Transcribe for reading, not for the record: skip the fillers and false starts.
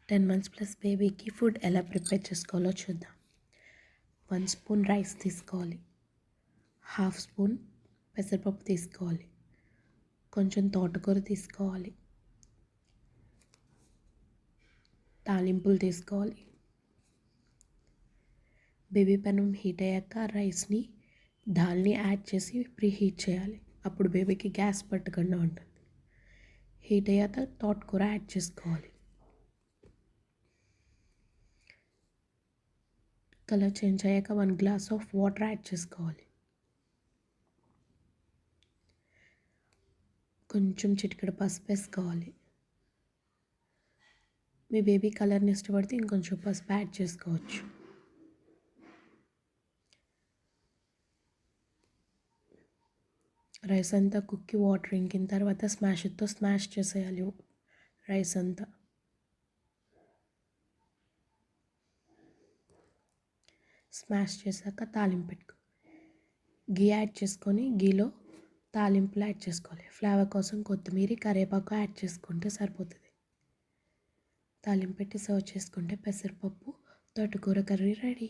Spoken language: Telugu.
10 మంత్స్ ప్లస్ బేబీకి ఫుడ్ ఎలా ప్రిపేర్ చేసుకోవాలో చూద్దాం. 1 స్పూన్ రైస్ తీసుకోవాలి, హాఫ్ స్పూన్ పెసరపప్పు తీసుకోవాలి, కొంచెం తోటకూర తీసుకోవాలి, తాలింపులు తీసుకోవాలి. బేబీ పెనం హీట్ అయ్యాక రైస్ని దాల్ని యాడ్ చేసి ప్రీ హీట్ చేయాలి. అప్పుడు బేబీకి గ్యాస్ పట్టకుండా ఉంటుంది. హీట్ అయ్యాక తోటకూర యాడ్ చేసుకోవాలి. కలర్ చేంజ్ అయ్యాక 1 గ్లాస్ ఆఫ్ వాటర్ యాడ్ చేసుకోవాలి. కొంచెం చిటికెడు పసుపు వేసుకోవాలి. మీ బేబీ కలర్ని ఇష్టపడితే ఇంకొంచెం పసుపు యాడ్ చేసుకోవచ్చు. రైస్ అంతా కుక్కి వాటర్ ఇంకిన తర్వాత స్మాషర్తో స్మాష్ చేసేయాలి రైస్ అంతా. స్మాష్ చేశాక తాలింపు పెట్టుకో, గీ యాడ్ చేసుకొని గీలో తాలింపులు యాడ్ చేసుకోవాలి. ఫ్లేవర్ కోసం కొత్తిమీర కరివేపాకు యాడ్ చేసుకుంటే సరిపోతుంది. తాలింపు పెట్టి సర్వ్ చేసుకుంటే పెసరపప్పు తోటకూర కర్రీ రెడీ.